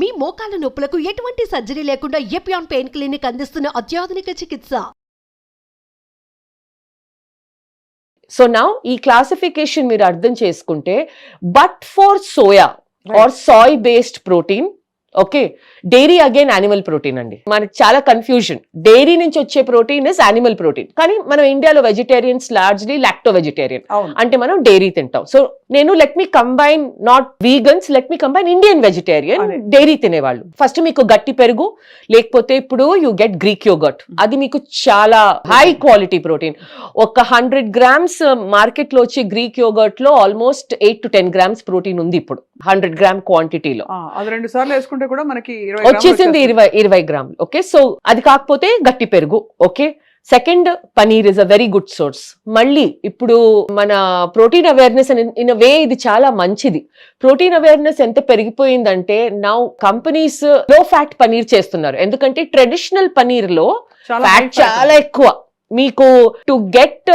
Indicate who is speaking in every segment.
Speaker 1: మీ మోకాల నొప్పులకు ఎటువంటి సర్జరీ లేకుండా ఎపియాన్ పెయిన్ క్లినిక్ అందిస్తున్న అత్యాధునిక చికిత్స.
Speaker 2: సో నౌ ఈ క్లాసిఫికేషన్ మీరు అర్థం చేసుకుంటే, but for soya or soy based protein, okay, dairy again animal protein అండి. మనకి చాలా కన్ఫ్యూజన్. డైరీ నుంచి వచ్చే ప్రోటీన్ ఇస్ యానిమల్ ప్రోటీన్, కానీ మనం ఇండియాలో వెజిటేరియన్స్ లార్జ్లీ లాక్టో వెజిటేరియన్, అంటే మనం డైరీ తింటాం. సో నేను let me combine not vegans, let me combine Indian vegetarian, dairy తినేవాళ్ళు. ఫస్ట్ మీకు గట్టి పెరుగు, లేకపోతే ఇప్పుడు యూ గెట్ గ్రీక్ యోగర్ట్, అది మీకు చాలా హై క్వాలిటీ ప్రోటీన్. ఒక 100 grams మార్కెట్ లో వచ్చే గ్రీక్ యోగర్ట్ లో ఆల్మోస్ట్ 8 to 10 grams ప్రోటీన్ ఉంది ఇప్పుడు 100 gram క్వాంటిటీలో.
Speaker 3: అది 2 సార్లు వేసుకుంటే కూడా మనకి
Speaker 2: వచ్చేసింది 20 grams. ఓకే, సో అది కాకపోతే గట్టి పెరుగు. Okay, second paneer is a very good source. మళ్ళీ ఇప్పుడు మన ప్రోటీన్ అవేర్నెస్ ఇన్ అ వే ఇది చాలా మంచిది. ప్రోటీన్ అవేర్నెస్ ఎంత పెరిగిపోయిందంటే నౌ కంపెనీస్ లో ఫ్యాట్ పనీర్ చేస్తున్నారు. ఎందుకంటే ట్రెడిషనల్ పనీర్ లో ఫ్యాట్ చాలా ఎక్కువ. మీకు to get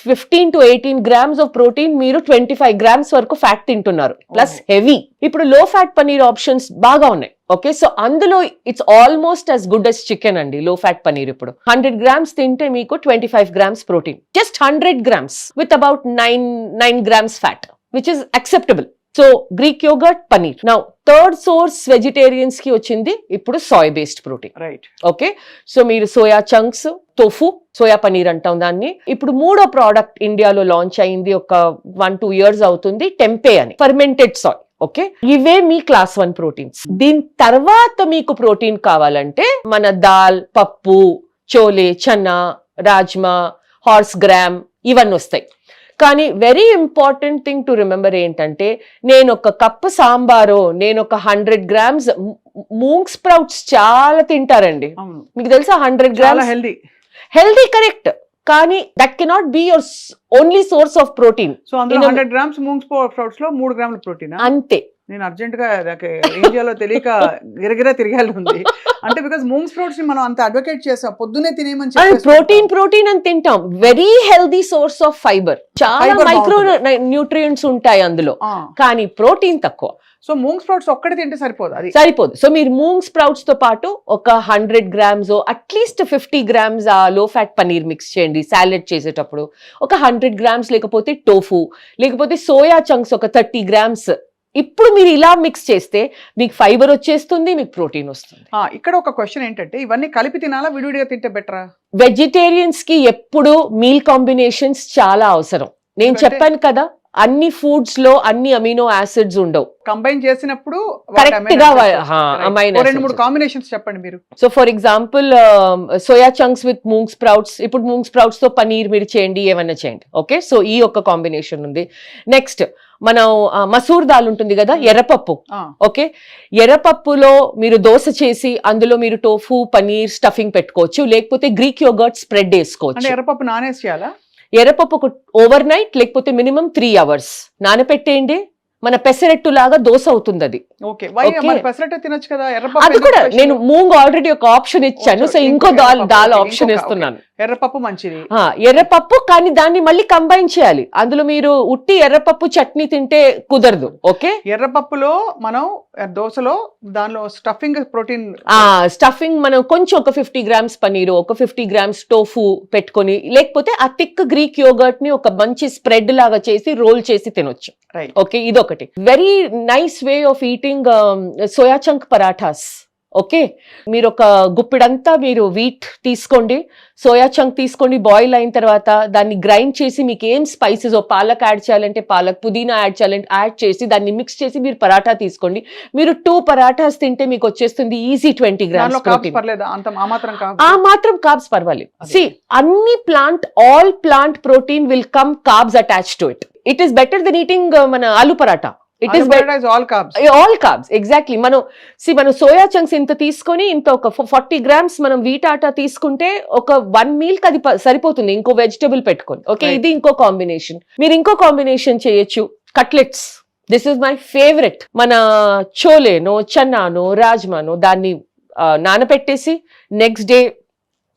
Speaker 2: 15 to 18 grams of protein మీరు 25 grams వరకు ఫ్యాట్ తింటున్నారు, ప్లస్ హెవీ. ఇప్పుడు లో ఫ్యాట్ పనీర్ ఆప్షన్స్ బాగా ఉన్నాయి. ఓకే, సో అందులో it's almost as good as chicken అండి లో ఫ్యాట్ పనీర్. ఇప్పుడు 100 grams తింటే మీకు 25 grams protein, just 100 grams with about 9 grams fat, which is acceptable. So Greek yogurt, paneer. Now third source vegetarians కి వచ్చింది ఇప్పుడు soy based protein.
Speaker 3: Right,
Speaker 2: okay, so మీరు soya chunks, tofu, soya paneer అంటాం దాన్ని. ఇప్పుడు మూడో ప్రోడక్ట్ ఇండియాలో లాంచ్ అయింది, ఒక 1-2 years అవుతుంది, టెంపే అని, ఫర్మెంటెడ్ సాయ్. ఓకే, ఇవే మీ క్లాస్ 1 ప్రోటీన్స్. దీని తర్వాత మీకు ప్రోటీన్ కావాలంటే మన దాల్, పప్పు, చోలే, చన్నా, రాజ్మా, హార్స్ గ్రామ్ ఇవన్నీ వస్తాయి. కానీ very important thing to remember ఏంటంటే, నేను ఒక కప్పు సాంబారో, నేను ఒక 100 grams మూంగ్ స్ప్రౌట్స్ చాలా తింటారండి. మీకు తెలుసా 100 grams హెల్దీ, కరెక్ట్, కానీ that cannot be your only source of protein.
Speaker 3: So అందులో 100 grams మూంగ్ స్ప్రౌట్స్ లో 3 grams ప్రోటీన్
Speaker 2: అంతే.
Speaker 3: నేను అర్జెంట్ గా ఇండియాలో తెలియక గిరగిరా తిరగాలి ఉంది అంటే, బికాస్ మూంగ్ స్ప్రౌట్స్ ని మనం అంత అడ్వకేట్ చేసాం, పొద్దునే తినేయమని చెప్పి
Speaker 2: ప్రోటీన్ అని తింటాం. Very healthy source of fibre, చాలా మైక్రో న్యూట్రియంట్స్ ఉంటాయి అందులో, కానీ ప్రోటీన్ తక్కువ.
Speaker 3: సో మూంగ్ స్ప్రౌట్స్ ఒక్కటి తింటే సరిపోదు, అది
Speaker 2: సరిపోదు. సో మీరు మూంగ్ స్ప్రౌట్స్ తో పాటు ఒక 100 grams అట్లీస్ట్ 50 grams ఆ లో ఫ్యాట్ పనీర్ మిక్స్ చేయండి సాలెడ్ చేసేటప్పుడు. ఒక 100 grams లేకపోతే టోఫు, లేకపోతే సోయా చంక్స్ ఒక 30 grams. ఇప్పుడు మీరు ఇలా మిక్స్ చేస్తే మీకు ఫైబర్ వచ్చేస్తుంది, మీకు ప్రోటీన్ వస్తుంది.
Speaker 3: ఇక్కడ ఒక క్వశ్చన్ ఏంటంటే, ఇవన్నీ కలిపి తినాలా, విడివిడిగా తింటే బెటరా?
Speaker 2: వెజిటేరియన్స్ కి ఎప్పుడు మీల్ కాంబినేషన్స్ చాలా అవసరం. నేను చెప్పాను కదా, అన్ని ఫుడ్స్ లో అన్ని అమినో యాసిడ్స్ ఉండవు.
Speaker 3: కంబైన్ చేసినప్పుడు
Speaker 2: కరెక్ట్ గా
Speaker 3: 2-3 కాంబినేషన్స్ చెప్పండి మీరు.
Speaker 2: So for example soya chunks with moong sprouts. ఇప్పుడు మూంగ్ స్ప్రౌట్స్ తో పనీర్ మీరు చేయండి, ఏమైనా చేయండి. ఓకే, సో ఈ ఒక కాంబినేషన్ ఉంది. నెక్స్ట్ మనం మసూర్ దాల్ ఉంటుంది కదా, ఎర్రపప్పు. ఓకే, ఎర్రపప్పులో మీరు దోశ చేసి అందులో మీరు టోఫు, పనీర్ స్టఫింగ్ పెట్టుకోవచ్చు, లేకపోతే గ్రీక్ యోగర్ట్ స్ప్రెడ్ వేసుకోవచ్చు.
Speaker 3: ఎర్రపప్పు నానేసేయాలా?
Speaker 2: ఎర్రపప్పు ఒక ఓవర్ నైట్ లేకపోతే మినిమం 3 hours నానపెట్టేయండి. మన పెసరెట్టు లాగా దోశ అవుతుంది అది. అది కూడా నేను మూంగ్ ఆల్రెడీ ఒక ఆప్షన్ ఇచ్చాను, సో ఇంకో దాల్ ఆప్షన్ ఇస్తున్నాను.
Speaker 3: ఎర్రపప్పు మంచిది,
Speaker 2: ఎర్రపప్పు, కానీ దాన్ని మళ్ళీ కంబైన్ చేయాలి. అందులో మీరు ఉట్టి ఎర్రపప్పు చట్నీ తింటే కుదరదు. ఓకే,
Speaker 3: ఎర్రపప్పులో మనం దోశలో దానిలో స్టఫింగ్ ప్రోటీన్,
Speaker 2: స్టఫింగ్ మనం కొంచెం ఒక 50 grams పనీరు, ఒక 50 grams టోఫు పెట్టుకొని, లేకపోతే ఆ థిక్ గ్రీక్ యోగర్ట్ ని ఒక మంచి స్ప్రెడ్ లాగా చేసి రోల్ చేసి తినొచ్చు. ఓకే, ఇదొకటి very nice way of eating soya chunk parathas. Okay, మీరు ఒక గుప్పిడంతా మీరు వీట్ తీసుకోండి, సోయా చంక్ తీసుకోండి, బాయిల్ అయిన తర్వాత దాన్ని గ్రైండ్ చేసి మీకు ఏం స్పైసెస్, పాలక్ యాడ్ చేయాలంటే పాలక్, పుదీనా యాడ్ చేయాలంటే యాడ్ చేసి దాన్ని మిక్స్ చేసి మీరు పరాఠా తీసుకోండి. మీరు 2 పరాఠాస్ తింటే మీకు వచ్చేస్తుంది ఈజీ 20 grams ప్రోటీన్. ఆ మాత్రం కార్బ్స్ పర్వాలేదు. సి అన్ని all plant protein will come carbs attached to it. It is better then eating మన aloo paratha. It is
Speaker 3: all carbs.
Speaker 2: All carbs, exactly. మనం సోయా చంక్స్ ఇంత తీసుకొని ఇంత ఒక 40 grams మనం వీట్ ఆటా తీసుకుంటే ఒక 1 meal కి అది సరిపోతుంది, ఇంకో వెజిటబుల్ పెట్టుకొని. ఓకే, ఇది ఇంకో కాంబినేషన్. మీరు ఇంకో కాంబినేషన్ చేయొచ్చు, cutlets. This is my favourite. మన చోలేనో, చన్నానో, రాజ్మానో దాన్ని నానపెట్టేసి నెక్స్ట్ డే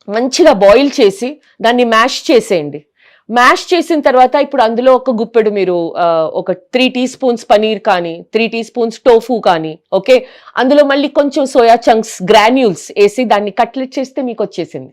Speaker 2: మంచిగా బాయిల్ చేసి దాన్ని మ్యాష్ చేసేయండి. మ్యాష్ చేసిన తర్వాత ఇప్పుడు అందులో ఒక గుప్పెడు మీరు ఒక 3 టీ స్పూన్స్ పనీర్ కానీ 3 టీ స్పూన్స్ టోఫు కానీ ఓకే అందులో మళ్ళీ కొంచెం సోయా చంక్స్ గ్రాన్యూల్స్ వేసి దాన్ని కట్లెట్ చేస్తే మీకు వచ్చేసింది.